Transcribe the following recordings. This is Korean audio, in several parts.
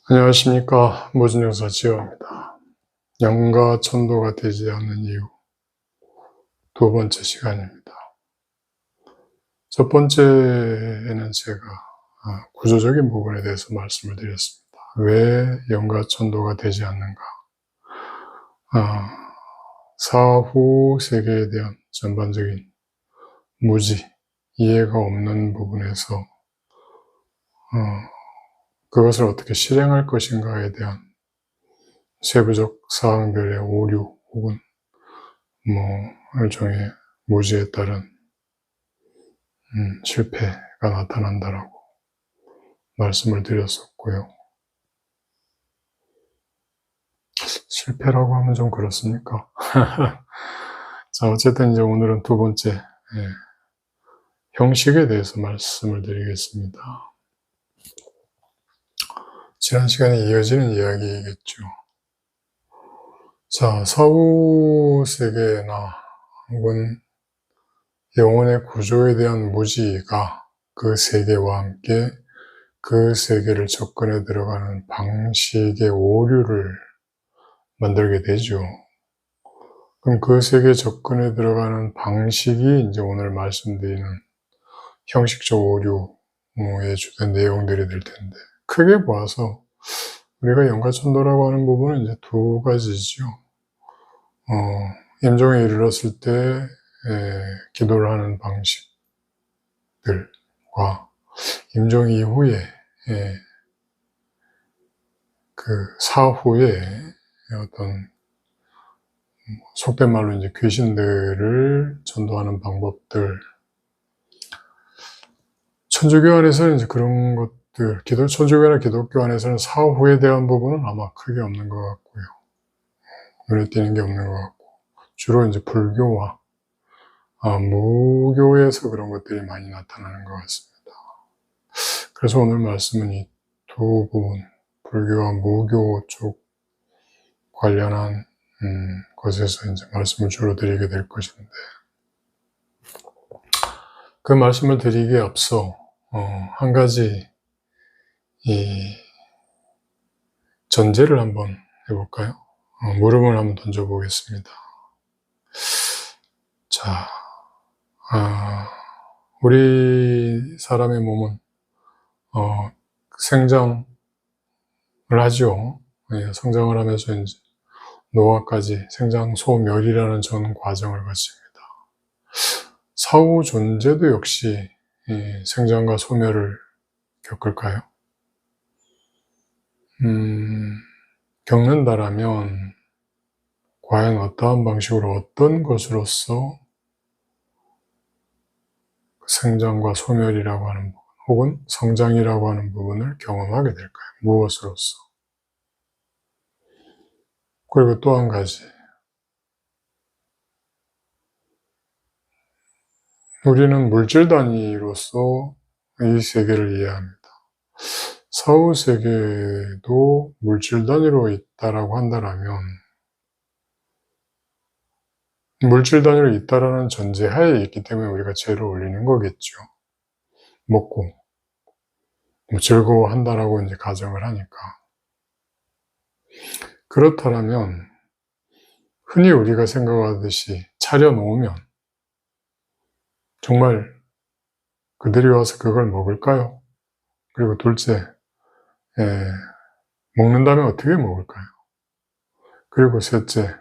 안녕하십니까. 무진영사 지호입니다. 영과 천도가 되지 않는 이유 두 번째 시간입니다. 첫 번째에는 제가 구조적인 부분에 대해서 말씀을 드렸습니다. 왜 영과 천도가 되지 않는가? 사후 세계에 대한 전반적인 무지, 이해가 없는 부분에서 그것을 어떻게 실행할 것인가에 대한 세부적 사항들의 오류 혹은 일종의 무지에 따른 실패가 나타난다라고 말씀을 드렸었고요. 실패라고 하면 좀 그렇습니까? 자, 어쨌든 이제 오늘은 두 번째 형식에 대해서 말씀을 드리겠습니다. 지난 시간에 이어지는 이야기이겠죠. 자, 사후 세계나 혹은 영혼의 구조에 대한 무지가 그 세계와 함께 그 세계를 접근해 들어가는 방식의 오류를 만들게 되죠. 그럼 그 세계에 접근해 들어가는 방식이 이제 오늘 말씀드리는 형식적 오류의 주된 내용들이 될 텐데, 크게 보아서 우리가 영가천도라고 하는 부분은 이제 두 가지죠. 임종에 이르렀을 때 기도를 하는 방식들과 임종 이후에 그 사후에 어떤 속된 말로 이제 귀신들을 전도하는 방법들. 천주교 안에서는 이제 그런 것들, 천주교나 기독교 안에서는 사후에 대한 부분은 아마 크게 없는 것 같고요. 눈에 띄는 게 없는 것 같고, 주로 이제 불교와 무교에서 그런 것들이 많이 나타나는 것 같습니다. 그래서 오늘 말씀은 이 두 부분, 불교와 무교 쪽 관련한 것에서 이제 말씀을 주로 드리게 될 것인데, 그 말씀을 드리기에 앞서 한 가지 전제를 한번 해볼까요? 물음을 한번 던져보겠습니다. 자, 우리 사람의 몸은 생장을 하죠. 성장을 하면서 이제 노화까지 생장소멸이라는 전 과정을 거칩니다. 사후 존재도 역시 생장과 소멸을 겪을까요? 겪는다라면 과연 어떠한 방식으로 어떤 것으로서 생장과 소멸이라고 하는 부분 혹은 성장이라고 하는 부분을 경험하게 될까요? 무엇으로서? 그리고 또 한 가지, 우리는 물질 단위로서 이 세계를 이해합니다. 사후 세계도 물질 단위로 있다라고 한다면 물질 단위로 있다라는 전제하에 있기 때문에 우리가 죄를 올리는 거겠죠. 먹고 즐거워한다라고 이제 가정을 하니까. 그렇다면 흔히 우리가 생각하듯이 차려놓으면 정말 그들이 와서 그걸 먹을까요? 그리고 둘째, 먹는다면 어떻게 먹을까요? 그리고 셋째,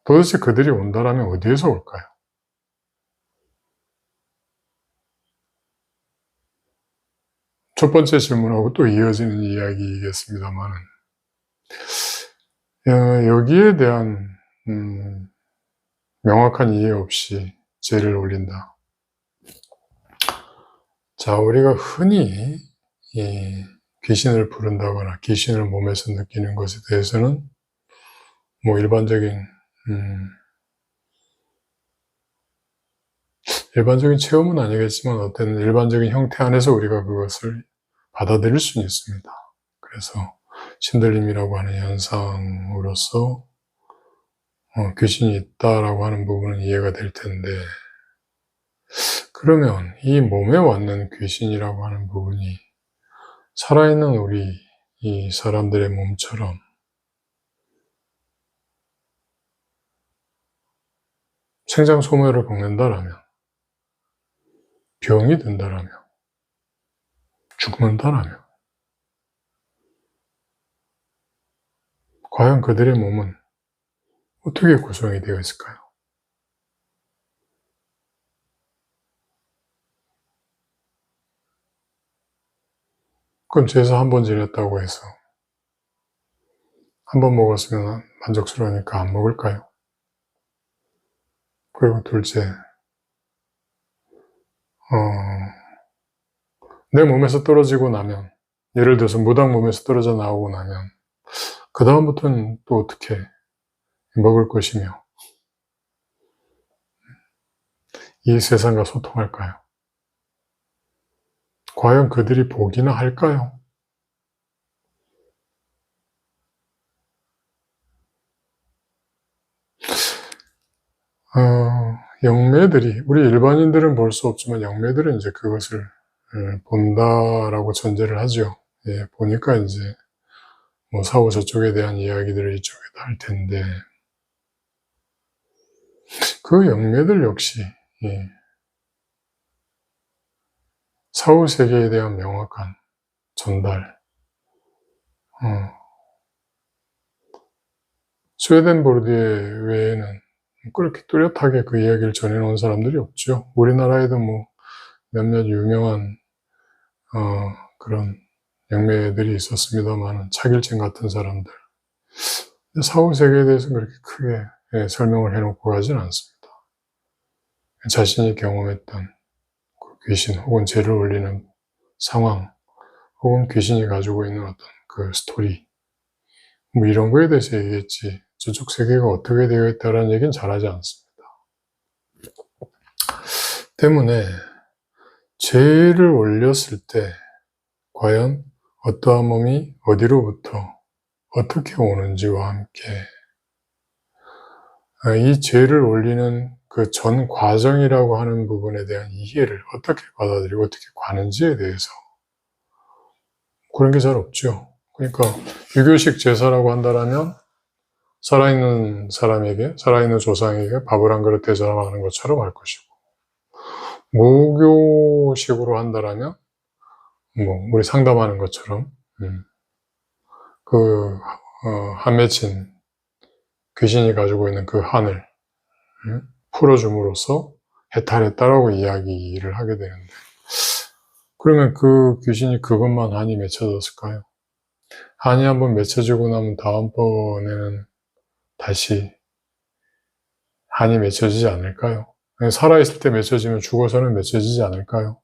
도대체 그들이 온다라면 어디에서 올까요? 첫 번째 질문하고 또 이어지는 이야기이겠습니다만, 여기에 대한 명확한 이해 없이 죄를 올린다. 자, 우리가 흔히 귀신을 부른다거나 귀신을 몸에서 느끼는 것에 대해서는 일반적인 일반적인 체험은 아니겠지만 어떤 일반적인 형태 안에서 우리가 그것을 받아들일 수는 있습니다. 그래서 신들림이라고 하는 현상으로서 귀신이 있다라고 하는 부분은 이해가 될 텐데, 그러면 이 몸에 왔는 귀신이라고 하는 부분이 살아있는 우리 이 사람들의 몸처럼 생장 소멸을 겪는다라면, 병이 든다라면, 죽는다라면, 과연 그들의 몸은 어떻게 구성이 되어 있을까요? 그럼 제사 한 번 지냈다고 해서 한 번 먹었으면 만족스러우니까 안 먹을까요? 그리고 둘째, 내 몸에서 떨어지고 나면, 예를 들어서 무당 몸에서 떨어져 나오고 나면 그 다음부터는 또 어떻게 먹을 것이며 이 세상과 소통할까요? 과연 그들이 보기나 할까요? 영매들이, 우리 일반인들은 볼 수 없지만 영매들은 이제 그것을 본다라고 전제를 하죠. 예, 보니까 이제 뭐 사후 저쪽에 대한 이야기들을 이쪽에다 할 텐데, 그 영매들 역시 예, 사후 세계에 대한 명확한 전달, 스웨덴보르디에 외에는 그렇게 뚜렷하게 그 이야기를 전해놓은 사람들이 없죠. 우리나라에도 뭐 몇몇 유명한 그런 영매들이 있었습니다만 차길증 같은 사람들, 사후 세계에 대해서는 그렇게 크게 설명을 해놓고 가진 않습니다. 자신이 경험했던 그 귀신 혹은 죄를 올리는 상황, 혹은 귀신이 가지고 있는 어떤 그 스토리, 뭐 이런 거에 대해서 얘기했지, 저쪽 세계가 어떻게 되어 있다라는 얘기는 잘하지 않습니다. 때문에 죄를 올렸을 때 과연 어떠한 몸이 어디로부터 어떻게 오는지와 함께 이 죄를 올리는 그 전 과정이라고 하는 부분에 대한 이해를 어떻게 받아들이고 어떻게 가는지에 대해서 그런 게 잘 없죠. 그러니까 유교식 제사라고 한다면 살아있는 사람에게, 살아있는 조상에게 밥을 한 그릇 대접하는 것처럼 할 것이고, 무교식으로 한다면 뭐 우리 상담하는 것처럼 한 맺힌 귀신이 가지고 있는 그 한을 풀어줌으로써 해탈했다라고 이야기를 하게 되는데, 그러면 그 귀신이 그것만 한이 맺혀졌을까요? 한이 한번 맺혀지고 나면 다음번에는 다시 한이 맺혀지지 않을까요? 살아있을 때 맺혀지면 죽어서는 맺혀지지 않을까요?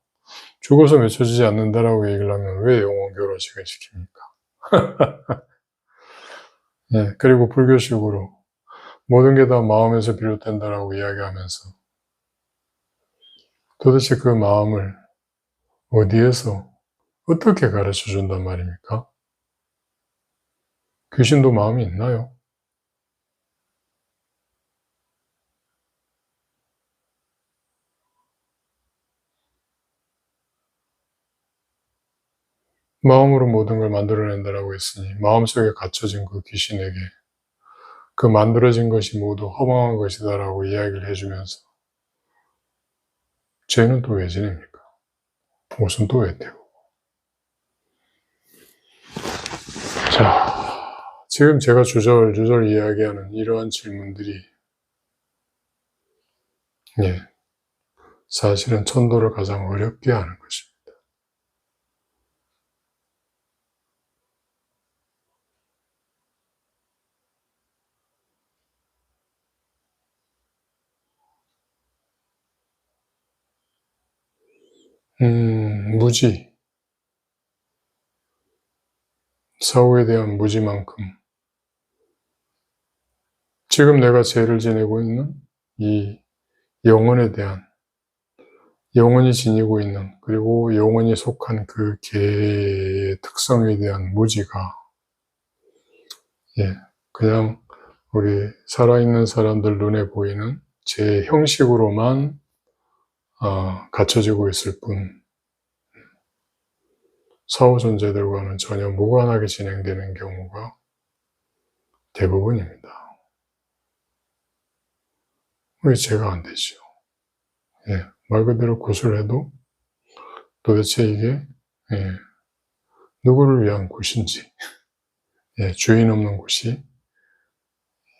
죽어서 맺혀지지 않는다라고 얘기를 하면 왜 영혼 결혼식을 시킵니까? 예, 그리고 불교식으로 모든 게 다 마음에서 비롯된다라고 이야기하면서 도대체 그 마음을 어디에서 어떻게 가르쳐 준단 말입니까? 귀신도 마음이 있나요? 마음으로 모든 걸 만들어낸다라고 했으니 마음속에 갇혀진 그 귀신에게 그 만들어진 것이 모두 허망한 것이다라고 이야기를 해주면서 죄는 또 왜 지냅니까? 옷은 또 왜 떼고? 자, 지금 제가 주절주절 이야기하는 이러한 질문들이 사실은 천도를 가장 어렵게 하는 것입니다. 무지, 사후에 대한 무지만큼 지금 내가 죄를 지내고 있는 이 영혼에 대한 영혼이 지니고 있는, 그리고 영혼이 속한 그 개의 특성에 대한 무지가, 그냥 우리 살아있는 사람들 눈에 보이는 제 형식으로만 갖춰지고 있을 뿐, 사후 존재들과는 전혀 무관하게 진행되는 경우가 대부분입니다. 왜 제가 안 되죠? 말 그대로 구슬해도 도대체 이게 누구를 위한 곳인지, 주인 없는 곳이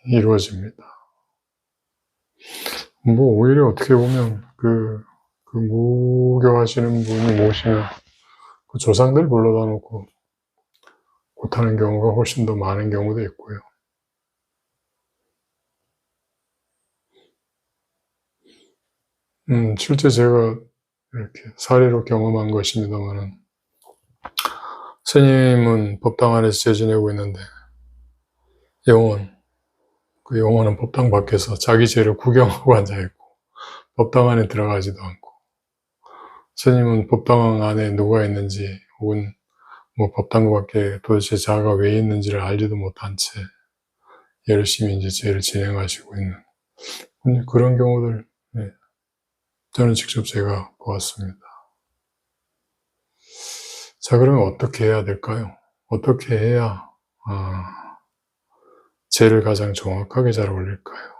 이루어집니다. 오히려 어떻게 보면 그 무교하시는 분이 모시면 그 조상들 불러다 놓고 못하는 경우가 훨씬 더 많은 경우도 있고요. 실제 제가 이렇게 사례로 경험한 것입니다만은, 스님은 법당 안에서 재지내고 있는데, 그 영혼은 법당 밖에서 자기 죄를 구경하고 앉아있고, 법당 안에 들어가지도 않고, 스님은 법당 안에 누가 있는지, 혹은 법당 밖에 도대체 자아가 왜 있는지를 알지도 못한 채 열심히 이제 죄를 진행하시고 있는, 그런 경우들, 저는 직접 제가 보았습니다. 자, 그러면 어떻게 해야 될까요? 어떻게 해야 죄를 가장 정확하게 잘 올릴까요?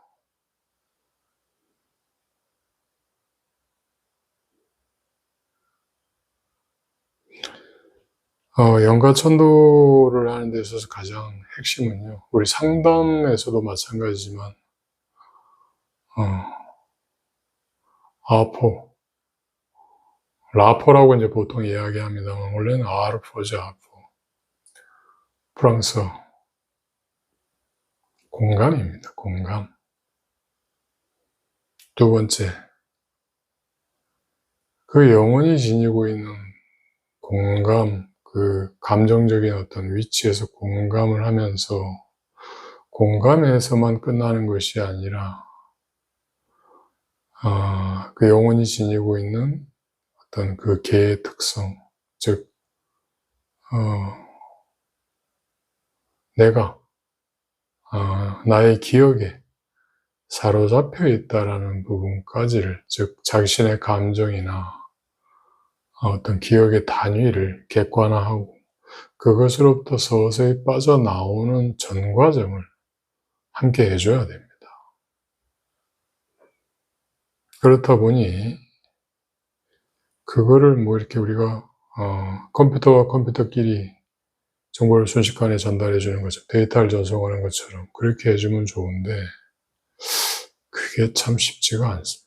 영가천도를 하는 데 있어서 가장 핵심은요, 우리 상담에서도 마찬가지지만, 아포, 라포라고 이제 보통 이야기합니다만, 원래는 아르포죠, 아포. 프랑스어. 공감입니다, 공감. 두 번째, 그 영혼이 지니고 있는 공감, 그 감정적인 어떤 위치에서 공감을 하면서, 공감에서만 끝나는 것이 아니라, 그 영혼이 지니고 있는 어떤 그 개의 특성, 즉, 내가, 나의 기억에 사로잡혀 있다라는 부분까지를, 즉, 자신의 감정이나 어떤 기억의 단위를 객관화하고, 그것으로부터 서서히 빠져나오는 전 과정을 함께 해줘야 됩니다. 그렇다 보니, 그거를 이렇게 우리가, 컴퓨터와 컴퓨터끼리 정보를 순식간에 전달해 주는 것처럼, 데이터를 전송하는 것처럼 그렇게 해주면 좋은데, 그게 참 쉽지가 않습니다.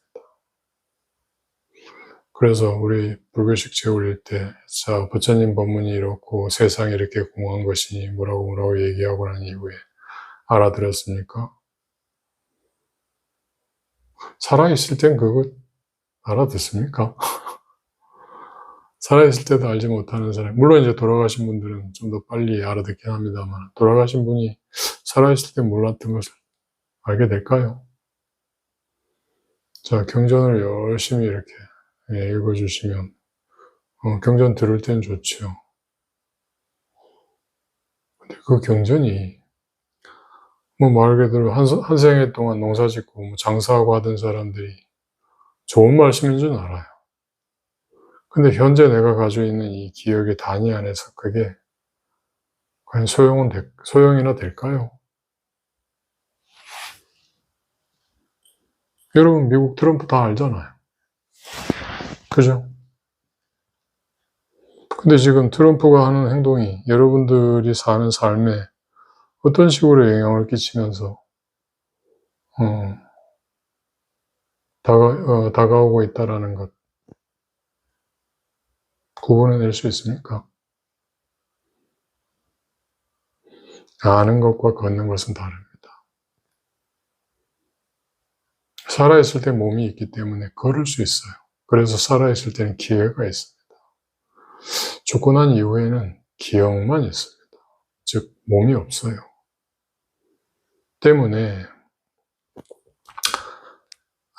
그래서 우리 불교식 제 올릴 때, 자, 부처님 법문이 이렇고 세상이 이렇게 공허한 것이니 뭐라고 얘기하고 난 이후에 알아들었습니까? 살아있을 땐 그거 알아듣습니까? 살아있을 때도 알지 못하는 사람, 물론 이제 돌아가신 분들은 좀 더 빨리 알아듣긴 합니다만, 돌아가신 분이 살아있을 때 몰랐던 것을 알게 될까요? 자, 경전을 열심히 이렇게 읽어주시면, 경전 들을 땐 좋죠. 근데 그 경전이, 말 그대로 한 생애 동안 농사 짓고 장사하고 하던 사람들이 좋은 말씀인 줄 알아요. 근데 현재 내가 가지고 있는 이 기억의 단위 안에서 그게 과연 소용이나 될까요? 여러분, 미국 트럼프 다 알잖아요. 그죠? 근데 지금 트럼프가 하는 행동이 여러분들이 사는 삶에 어떤 식으로 영향을 끼치면서, 다가오고 있다라는 것, 구분해낼 수 있습니까? 아는 것과 걷는 것은 다릅니다. 살아있을 때 몸이 있기 때문에 걸을 수 있어요. 그래서 살아있을 때는 기회가 있습니다. 죽고 난 이후에는 기억만 있습니다. 즉, 몸이 없어요. 때문에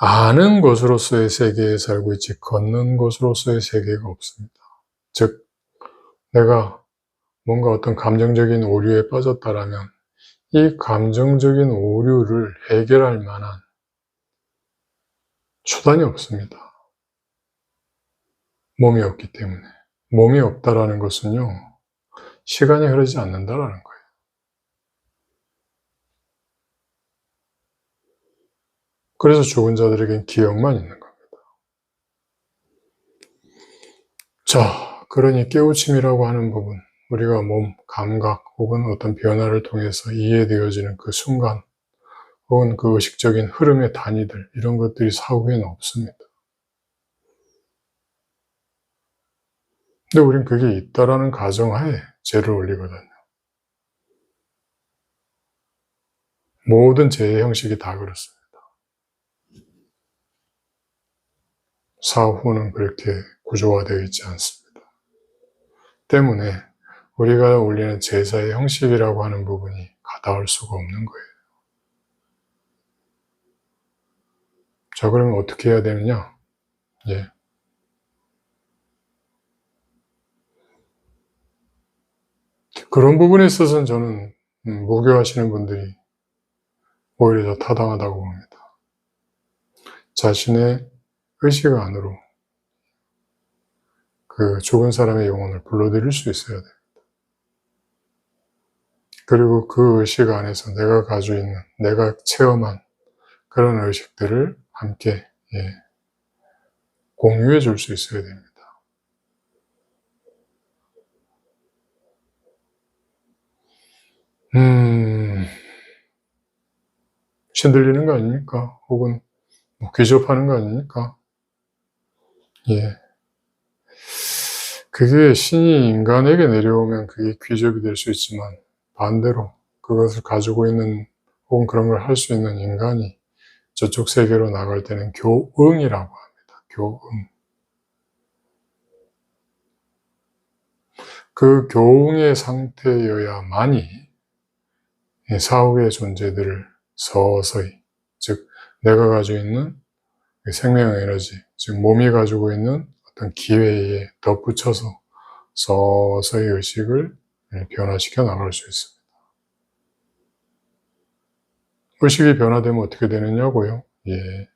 아는 것으로서의 세계에 살고 있지 걷는 것으로서의 세계가 없습니다. 즉 내가 뭔가 어떤 감정적인 오류에 빠졌다라면 이 감정적인 오류를 해결할 만한 수단이 없습니다. 몸이 없기 때문에. 몸이 없다라는 것은요, 시간이 흐르지 않는다라는 거예요. 그래서 죽은 자들에겐 기억만 있는 겁니다. 자, 그러니 깨우침이라고 하는 부분, 우리가 몸, 감각 혹은 어떤 변화를 통해서 이해되어지는 그 순간 혹은 그 의식적인 흐름의 단위들, 이런 것들이 사후에는 없습니다. 근데 우린 그게 있다라는 가정하에 죄를 올리거든요. 모든 죄의 형식이 다 그렇습니다. 사후는 그렇게 구조화되어 있지 않습니다. 때문에 우리가 올리는 제사의 형식이라고 하는 부분이 가다할 수가 없는 거예요. 자, 그러면 어떻게 해야 되느냐? 예. 그런 부분에 있어서는 저는 무교하시는 분들이 오히려 더 타당하다고 봅니다. 자신의 의식 안으로 그 죽은 사람의 영혼을 불러들일 수 있어야 돼요. 그리고 그 의식 안에서 내가 가지고 있는, 내가 체험한 그런 의식들을 함께 공유해 줄 수 있어야 됩니다. 신들리는 거 아닙니까? 혹은 귀접하는 거 아닙니까? 예. 그게 신이 인간에게 내려오면 그게 귀접이 될 수 있지만 반대로 그것을 가지고 있는 혹은 그런 걸 할 수 있는 인간이 저쪽 세계로 나갈 때는 교응이라고 합니다. 교응. 그 교응의 상태여야만이 사후의 존재들을 서서히, 즉 내가 가지고 있는 생명 에너지, 즉 몸이 가지고 있는 어떤 기회에 덧붙여서 서서히 의식을 변화시켜 나갈 수 있습니다. 의식이 변화되면 어떻게 되느냐고요? 예.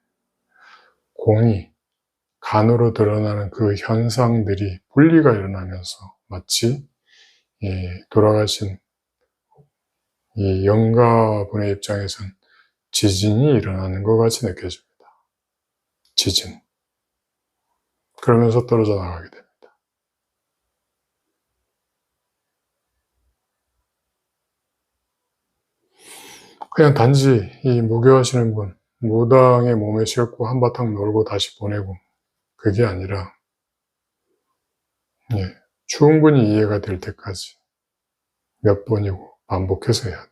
공이, 간으로 드러나는 그 현상들이 분리가 일어나면서 마치 돌아가신 이 영가분의 입장에선 지진이 일어나는 것 같이 느껴집니다. 지진. 그러면서 떨어져 나가게 됩니다. 그냥 단지 이 무교하시는 분, 무당의 몸에 싣고 한바탕 놀고 다시 보내고, 그게 아니라 충분히 이해가 될 때까지 몇 번이고 반복해서 해야 돼요.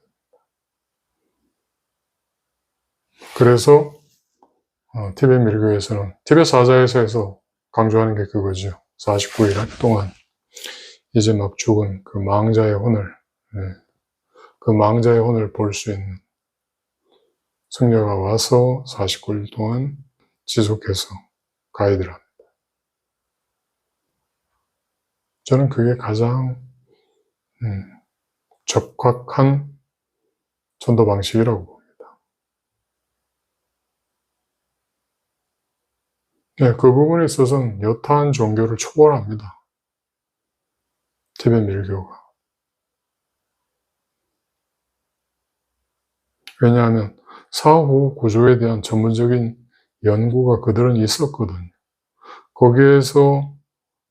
그래서 티벳 밀교에서는, 티벳 사자에서 강조하는 게 그거죠. 49일 동안 이제 막 죽은 그 망자의 혼을, 그 망자의 혼을 볼 수 있는 승려가 와서 49일 동안 지속해서 가이드를 합니다. 저는 그게 가장 적확한 전도 방식이라고 봅니다. 그 부분에 있어서는 여타한 종교를 초월합니다. 티벳 밀교가. 왜냐하면 사후 구조에 대한 전문적인 연구가 그들은 있었거든요. 거기에서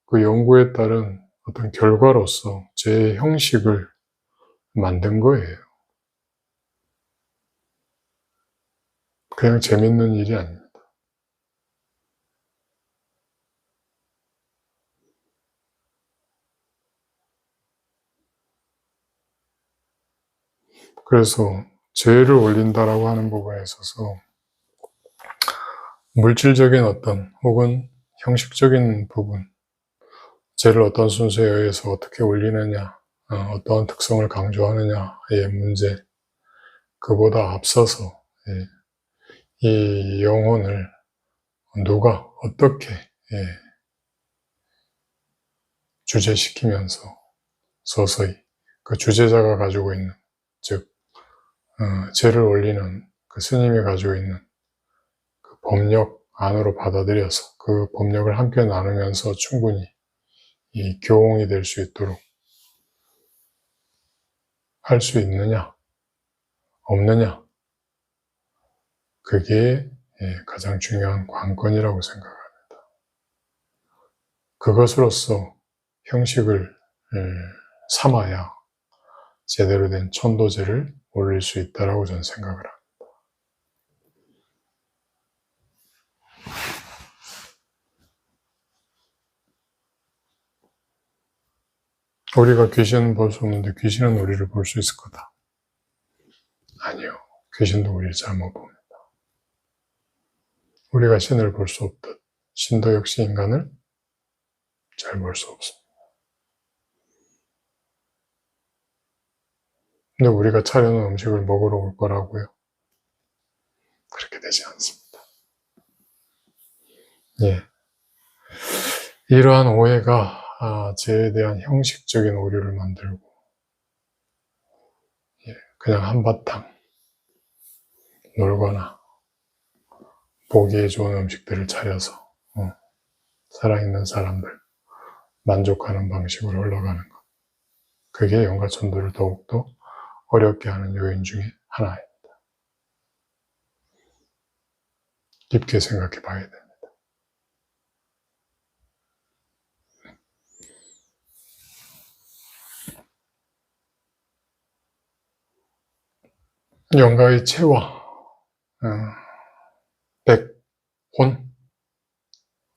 그 연구에 따른 어떤 결과로서 제 형식을 만든 거예요. 그냥 재밌는 일이 아닙니다. 그래서 죄를 올린다라고 하는 부분에 있어서 물질적인 어떤 혹은 형식적인 부분, 죄를 어떤 순서에 의해서 어떻게 올리느냐, 어떠한 특성을 강조하느냐의 문제, 그보다 앞서서 이 영혼을 누가 어떻게 주재시키면서 서서히 그 주재자가 가지고 있는, 즉 죄를 올리는 그 스님이 가지고 있는 그 법력 안으로 받아들여서 그 법력을 함께 나누면서 충분히 이 교홍이 될 수 있도록 할 수 있느냐 없느냐, 그게 가장 중요한 관건이라고 생각합니다. 그것으로서 형식을 삼아야 제대로 된 천도제를 올릴 수 있다고 저는 생각을 합니다. 우리가 귀신은 볼 수 없는데 귀신은 우리를 볼 수 있을 거다. 아니요. 귀신도 우리를 잘 못 봅니다. 우리가 신을 볼 수 없듯 신도 역시 인간을 잘 볼 수 없습니다. 근데 우리가 차려놓은 음식을 먹으러 올 거라고요? 그렇게 되지 않습니다. 이러한 오해가 죄에 대한 형식적인 오류를 만들고 그냥 한바탕 놀거나 보기에 좋은 음식들을 차려서 살아있는 사람들 만족하는 방식으로 흘러가는 것, 그게 영가천도를 더욱더 어렵게 하는 요인 중에 하나입니다. 깊게 생각해 봐야 됩니다. 영가의 체화, 백혼,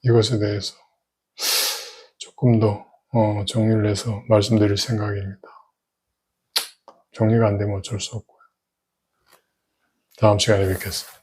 이것에 대해서 조금 더 정리를 해서 말씀드릴 생각입니다. 정리가 안 되면 어쩔 수 없고요. 다음 시간에 뵙겠습니다.